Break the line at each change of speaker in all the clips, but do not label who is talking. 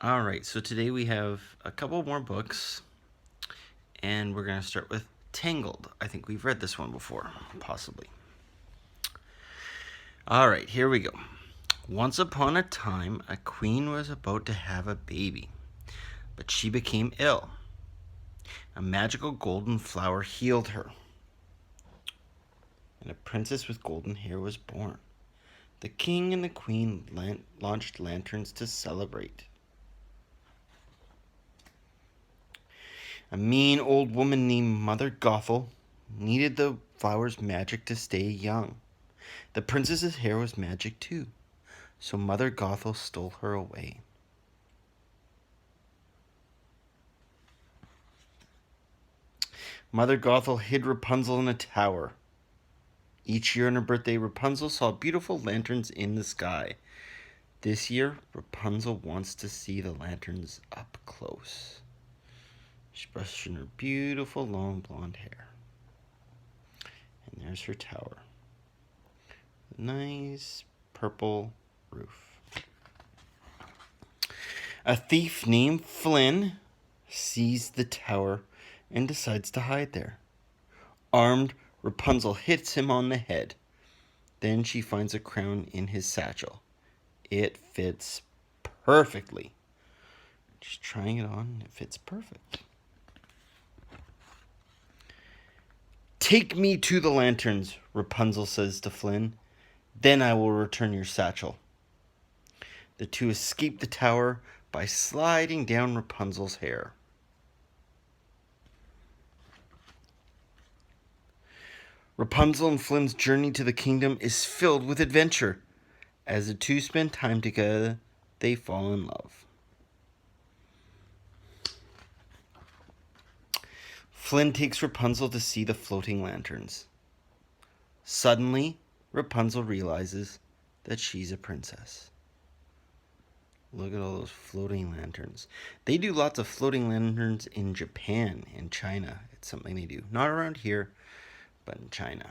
All right, so today we have a couple more books, and we're going to start with Tangled. I think we've read this one before, possibly. All right, here we go. Once upon a time, a queen was about to have a baby, but she became ill. A magical golden flower healed her, and a princess with golden hair was born. The king and the queen launched lanterns to celebrate. A mean old woman named Mother Gothel needed the flower's magic to stay young. The princess's hair was magic too, so Mother Gothel stole her away. Mother Gothel hid Rapunzel in a tower. Each year on her birthday, Rapunzel saw beautiful lanterns in the sky. This year, Rapunzel wants to see the lanterns up close. She's brushing her beautiful long blonde hair. And there's her tower. Nice purple roof. A thief named Flynn sees the tower and decides to hide there. Armed, Rapunzel hits him on the head. Then she finds a crown in his satchel. It fits perfectly. She's trying it on. It fits perfect. Take me to the lanterns, Rapunzel says to Flynn. Then I will return your satchel. The two escape the tower by sliding down Rapunzel's hair. Rapunzel and Flynn's journey to the kingdom is filled with adventure. As the two spend time together, they fall in love. Flynn takes Rapunzel to see the floating lanterns. Suddenly, Rapunzel realizes that she's a princess. Look at all those floating lanterns. They do lots of floating lanterns in Japan and China. It's something they do. Not around here, but in China.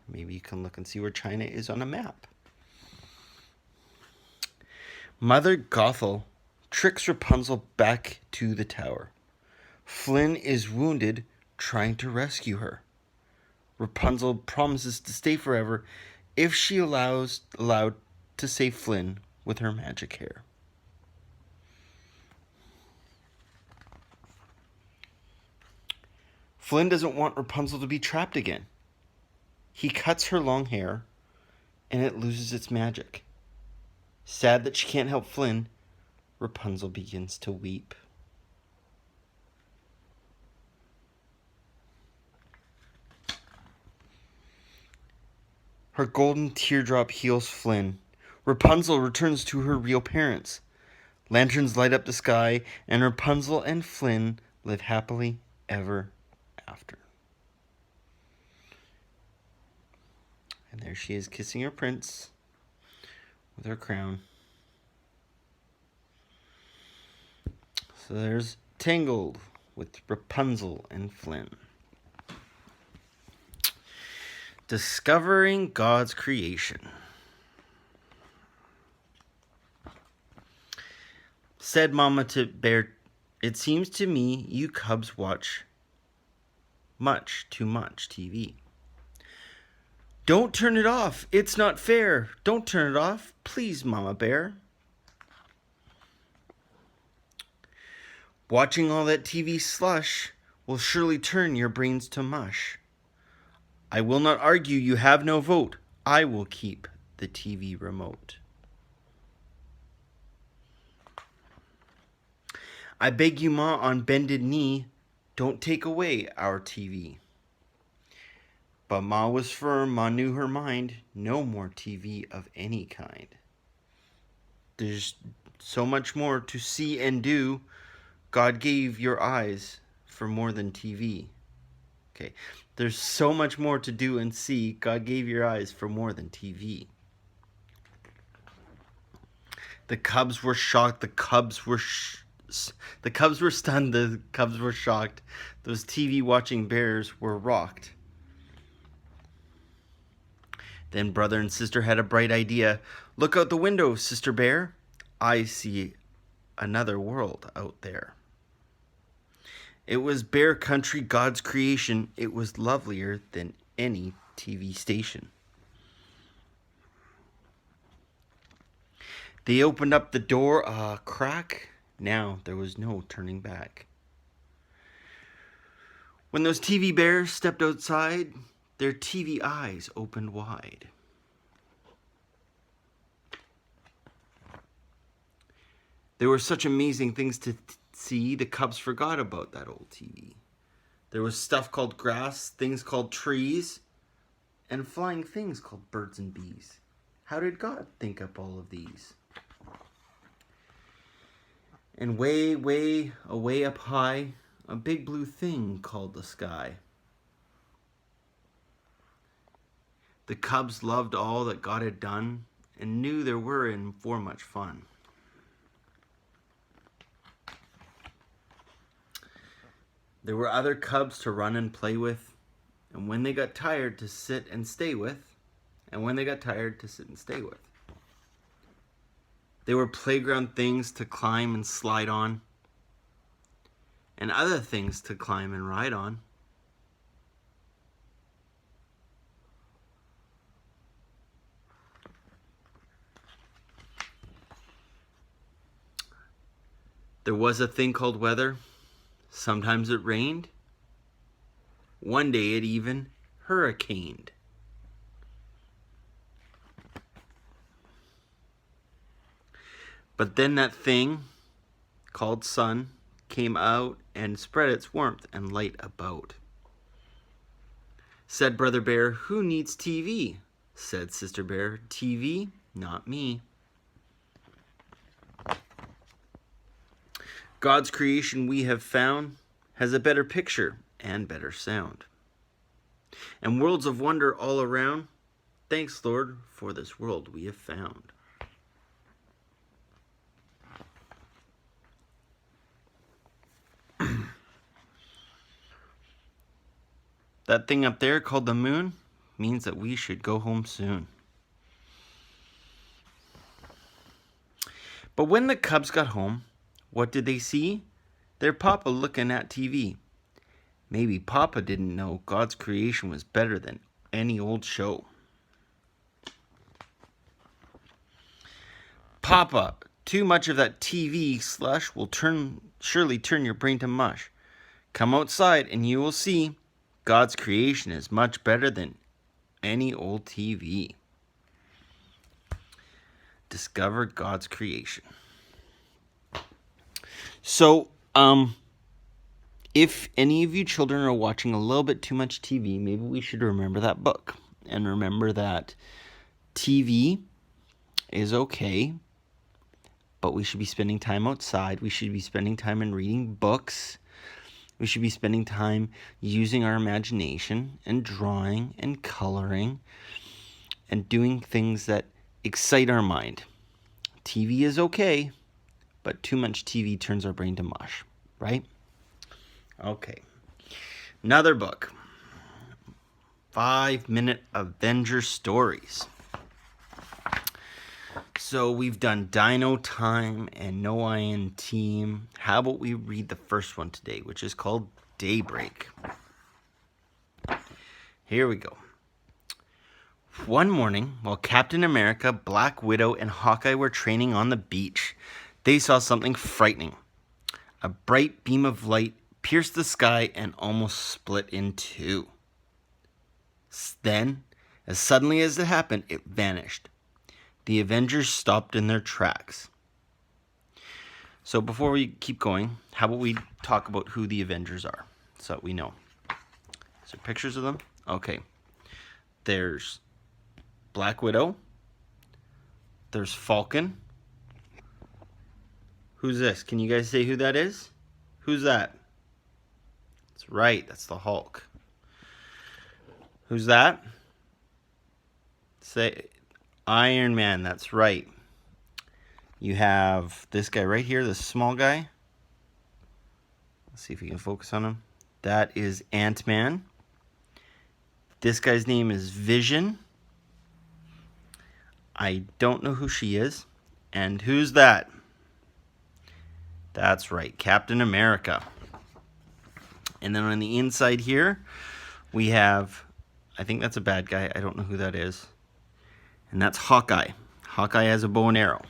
Maybe you can look and see where China is on a map. Mother Gothel tricks Rapunzel back to the tower. Flynn is wounded trying to rescue her. Rapunzel promises to stay forever if she allowed to save Flynn with her magic hair. Flynn doesn't want Rapunzel to be trapped again. He cuts her long hair, and it loses its magic. Sad that she can't help Flynn, Rapunzel begins to weep. Her golden teardrop heals Flynn. Rapunzel returns to her real parents. Lanterns light up the sky, and Rapunzel and Flynn live happily ever after. And there she is kissing her prince with her crown. So there's Tangled with Rapunzel and Flynn. Discovering God's creation. Said Mama to Bear, "It seems to me you cubs watch too much TV. Don't turn it off. It's not fair. Don't turn it off. Please, Mama Bear." Watching all that TV slush will surely turn your brains to mush. I will not argue, you have no vote. I will keep the TV remote. I beg you, Ma, on bended knee, don't take away our TV. But Ma was firm, Ma knew her mind, no more TV of any kind. There's so much more to see and do. God gave your eyes for more than TV. Okay, there's so much more to do and see. God gave your eyes for more than TV. The cubs were shocked. The cubs were stunned. The cubs were shocked. Those TV watching bears were rocked. Then brother and sister had a bright idea. Look out the window, Sister Bear. I see another world out there. It was Bear Country, God's creation. It was lovelier than any TV station. They opened up the door a crack. Now there was no turning back. When those TV bears stepped outside, their TV eyes opened wide. There were such amazing things to see, the cubs forgot about that old TV. There was stuff called grass, things called trees, and flying things called birds and bees. How did God think up all of these? And way, way, away up high, a big blue thing called the sky. The cubs loved all that God had done and knew there were in for much fun. There were other cubs to run and play with, and when they got tired to sit and stay with, There were playground things to climb and slide on, and other things to climb and ride on. There was a thing called weather. Sometimes it rained. One day it even hurricaned. But then that thing called sun came out and spread its warmth and light about. Said Brother Bear, "Who needs TV?" Said Sister Bear, "TV, not me." God's creation we have found has a better picture and better sound, and worlds of wonder all around. Thanks, Lord, for this world we have found. That thing up there called the moon means that we should go home soon. But when the cubs got home, what did they see? Their papa looking at TV. Maybe Papa didn't know God's creation was better than any old show. Papa, too much of that TV slush will surely turn your brain to mush. Come outside and you will see God's creation is much better than any old TV. Discover God's creation. So, if any of you children are watching a little bit too much TV, maybe we should remember that book. And remember that TV is okay, but we should be spending time outside. We should be spending time in reading books. We should be spending time using our imagination and drawing and coloring and doing things that excite our mind. TV is okay, but too much TV turns our brain to mush, right? Okay. Another book. 5-Minute Avenger Stories. So we've done Dino Time and No Iron Team. How about we read the first one today, which is called Daybreak. Here we go. One morning, while Captain America, Black Widow, and Hawkeye were training on the beach, they saw something frightening. A bright beam of light pierced the sky and almost split in two. Then, as suddenly as it happened, it vanished. The Avengers stopped in their tracks. So before we keep going, how about we talk about who the Avengers are, so that we know. Is there pictures of them? Okay. There's Black Widow. There's Falcon. Who's this? Can you guys say who that is? Who's that? That's right, that's the Hulk. Who's that? Say Iron Man, that's right. You have this guy right here, this small guy. Let's see if we can focus on him. That is Ant-Man. This guy's name is Vision. I don't know who she is. And who's that? That's right, Captain America. And then on the inside here, we have, I think that's a bad guy. I don't know who that is. And that's Hawkeye. Hawkeye has a bow and arrow.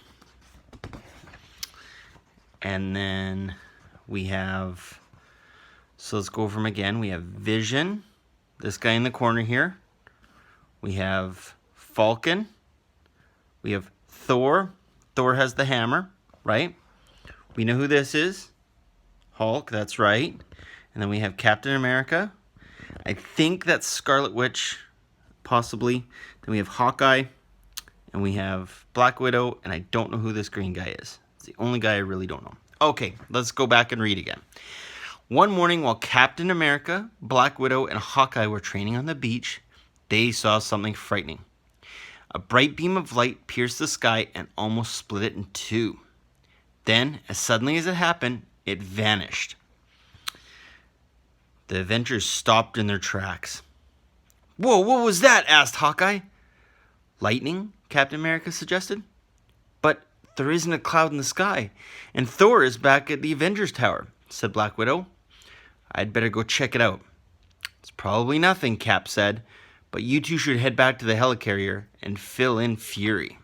And then we have, so let's go over them again. We have Vision, this guy in the corner here. We have Falcon. We have Thor. Thor has the hammer, right? We know who this is. Hulk, that's right. And then we have Captain America. I think that's Scarlet Witch, possibly. Then we have Hawkeye. And we have Black Widow. And I don't know who this green guy is. It's the only guy I really don't know. Okay, let's go back and read again. One morning while Captain America, Black Widow, and Hawkeye were training on the beach, they saw something frightening. A bright beam of light pierced the sky and almost split it in two. Then, as suddenly as it happened, it vanished. The Avengers stopped in their tracks. "Whoa, what was that?" asked Hawkeye. "Lightning," Captain America suggested. "But there isn't a cloud in the sky, and Thor is back at the Avengers Tower," said Black Widow. "I'd better go check it out." "It's probably nothing," Cap said, "but you two should head back to the helicarrier and fill in Fury."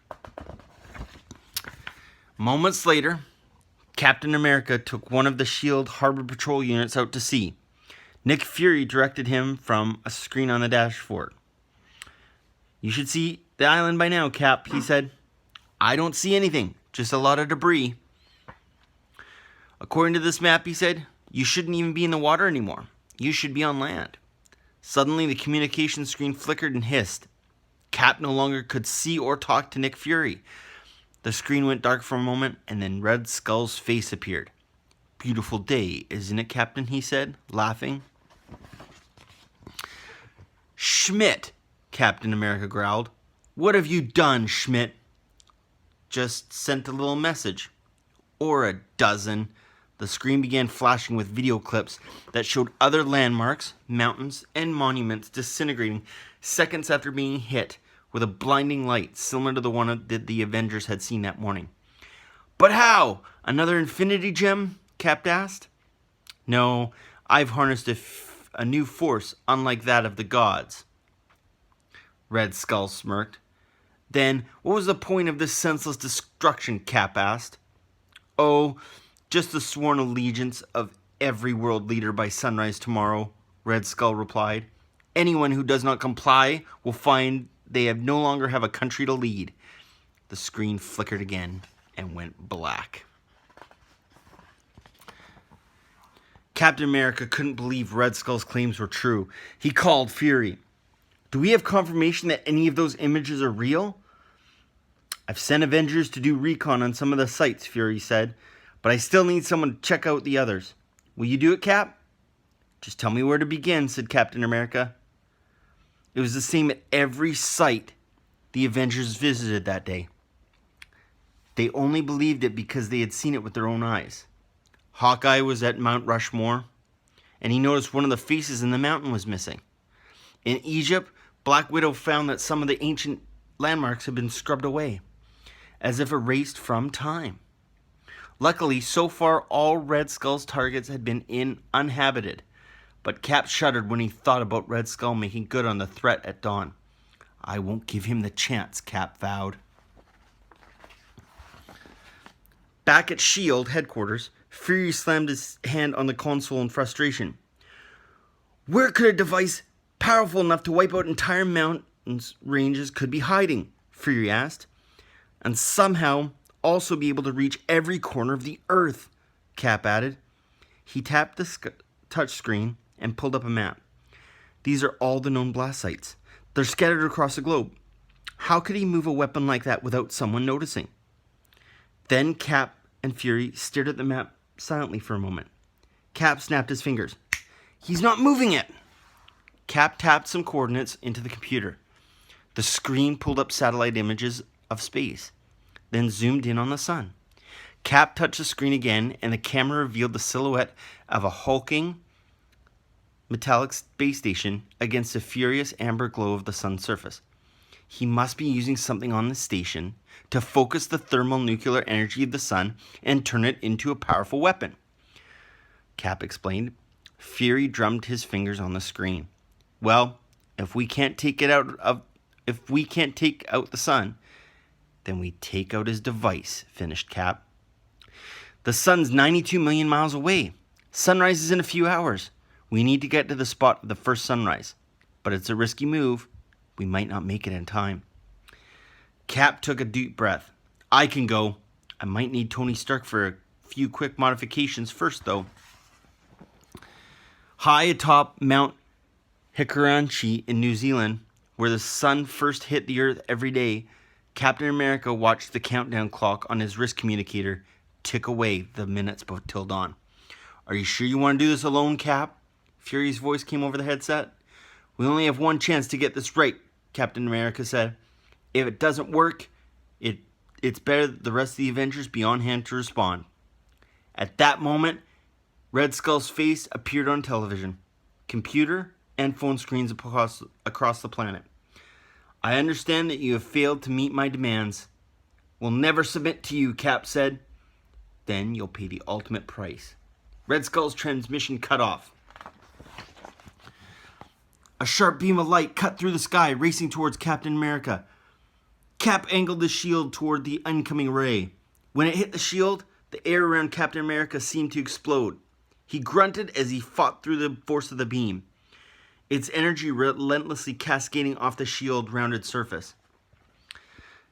Moments later, Captain America took one of the S.H.I.E.L.D. Harbor Patrol units out to sea. Nick Fury directed him from a screen on the dashboard. "You should see the island by now, Cap," he said. "I don't see anything, just a lot of debris." "According to this map," he said, "you shouldn't even be in the water anymore. You should be on land." Suddenly, the communication screen flickered and hissed. Cap no longer could see or talk to Nick Fury. The screen went dark for a moment, and then Red Skull's face appeared. "Beautiful day, isn't it, Captain?" he said, laughing. "Schmidt," Captain America growled. "What have you done, Schmidt?" "Just sent a little message." "Or a dozen." The screen began flashing with video clips that showed other landmarks, mountains, and monuments disintegrating seconds after being hit with a blinding light similar to the one that the Avengers had seen that morning. "But how? Another Infinity Gem?" Cap asked. "No, I've harnessed a new force unlike that of the gods." Red Skull smirked. "Then what was the point of this senseless destruction?" Cap asked. "Oh, just the sworn allegiance of every world leader by sunrise tomorrow," Red Skull replied. "Anyone who does not comply will find they no longer have a country to lead." The screen flickered again and went black. Captain America couldn't believe Red Skull's claims were true. He called Fury. "Do we have confirmation that any of those images are real?" "I've sent Avengers to do recon on some of the sites," Fury said, "but I still need someone to check out the others. Will you do it, Cap?" "Just tell me where to begin," said Captain America. It was the same at every site the Avengers visited that day. They only believed it because they had seen it with their own eyes. Hawkeye was at Mount Rushmore, and he noticed one of the faces in the mountain was missing. In Egypt, Black Widow found that some of the ancient landmarks had been scrubbed away, as if erased from time. Luckily, so far, all Red Skull's targets had been uninhabited, but Cap shuddered when he thought about Red Skull making good on the threat at dawn. "I won't give him the chance," Cap vowed. Back at S.H.I.E.L.D. headquarters, Fury slammed his hand on the console in frustration. "Where could a device powerful enough to wipe out entire mountains ranges could be hiding?" Fury asked. "And somehow also be able to reach every corner of the Earth," Cap added. He tapped the touch screen and pulled up a map. "These are all the known blast sites. They're scattered across the globe. How could he move a weapon like that without someone noticing?" Then Cap and Fury stared at the map silently for a moment. Cap snapped his fingers. "He's not moving it!" Cap tapped some coordinates into the computer. The screen pulled up satellite images of space, then zoomed in on the sun. Cap touched the screen again, and the camera revealed the silhouette of a hulking metallic space station against the furious amber glow of the sun's surface. He must be using something on the station to focus the thermonuclear energy of the sun and turn it into a powerful weapon. Cap explained. Fury drummed his fingers on the screen. Well, if we can't take out the sun, then we take out his device, finished Cap. The sun's 92 million miles away. Sunrise is in a few hours. We need to get to the spot of the first sunrise. But it's a risky move. We might not make it in time. Cap took a deep breath. I can go. I might need Tony Stark for a few quick modifications first, though. High atop Mount Hikuranchi in New Zealand, where the sun first hit the Earth every day, Captain America watched the countdown clock on his wrist communicator tick away the minutes till dawn. Are you sure you want to do this alone, Cap? Fury's voice came over the headset. We only have one chance to get this right, Captain America said. If it doesn't work, it's better that the rest of the Avengers be on hand to respond. At that moment, Red Skull's face appeared on television, computer, and phone screens across the planet. I understand that you have failed to meet my demands. We'll never submit to you, Cap said. Then you'll pay the ultimate price. Red Skull's transmission cut off. A sharp beam of light cut through the sky, racing towards Captain America. Cap angled the shield toward the incoming ray. When it hit the shield, the air around Captain America seemed to explode. He grunted as he fought through the force of the beam, its energy relentlessly cascading off the shield-rounded surface.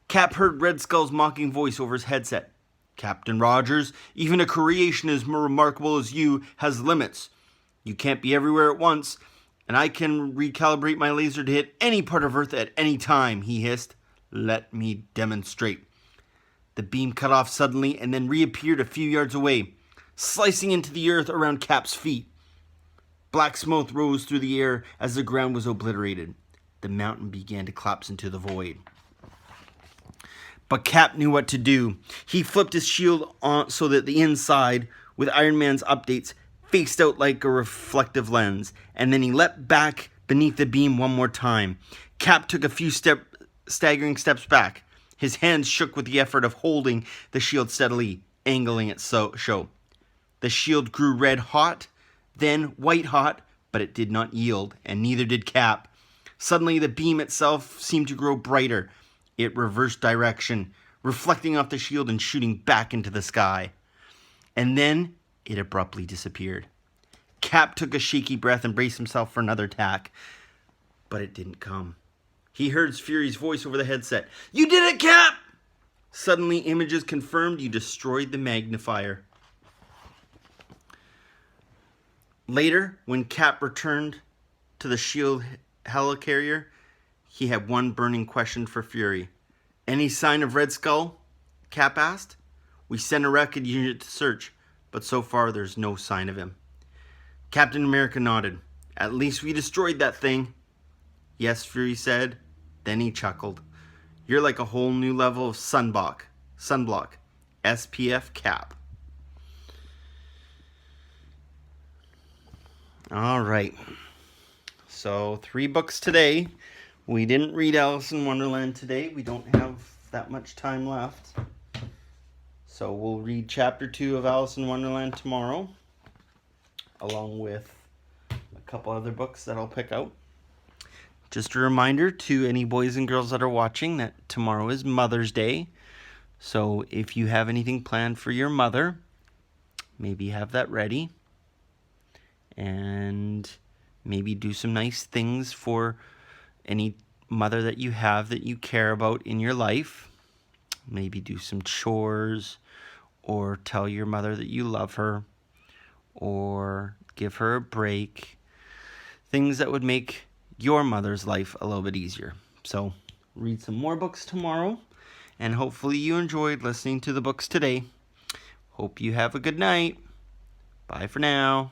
Cap heard Red Skull's mocking voice over his headset. Captain Rogers, even a creation as remarkable as you has limits. You can't be everywhere at once, and I can recalibrate my laser to hit any part of Earth at any time, he hissed. Let me demonstrate. The beam cut off suddenly and then reappeared a few yards away, slicing into the earth around Cap's feet. Black smoke rose through the air as the ground was obliterated. The mountain began to collapse into the void. But Cap knew what to do. He flipped his shield on so that the inside, with Iron Man's updates, faced out like a reflective lens, and then he leapt back beneath the beam one more time. Cap took a few staggering steps back. His hands shook with the effort of holding the shield steadily, angling it so. The shield grew red hot, then white hot, but it did not yield, and neither did Cap. Suddenly, the beam itself seemed to grow brighter. It reversed direction, reflecting off the shield and shooting back into the sky. And then it abruptly disappeared. Cap took a shaky breath and braced himself for another attack, but it didn't come. He heard Fury's voice over the headset. You did it, Cap! Suddenly, images confirmed you destroyed the magnifier. Later, when Cap returned to the SHIELD helicarrier, he had one burning question for Fury. Any sign of Red Skull? Cap asked. We sent a rocket unit to search, but so far there's no sign of him. Captain America nodded. At least we destroyed that thing. Yes, Fury said. Then he chuckled. You're like a whole new level of sunblock. SPF Cap. All right. So 3 books today. We didn't read Alice in Wonderland today. We don't have that much time left. So we'll read chapter 2 of Alice in Wonderland tomorrow, along with a couple other books that I'll pick out. Just a reminder to any boys and girls that are watching that tomorrow is Mother's Day. So if you have anything planned for your mother, maybe have that ready. And maybe do some nice things for any mother that you have that you care about in your life. Maybe do some chores, or tell your mother that you love her, or give her a break. Things that would make your mother's life a little bit easier. So read some more books tomorrow, and hopefully you enjoyed listening to the books today. Hope you have a good night. Bye for now.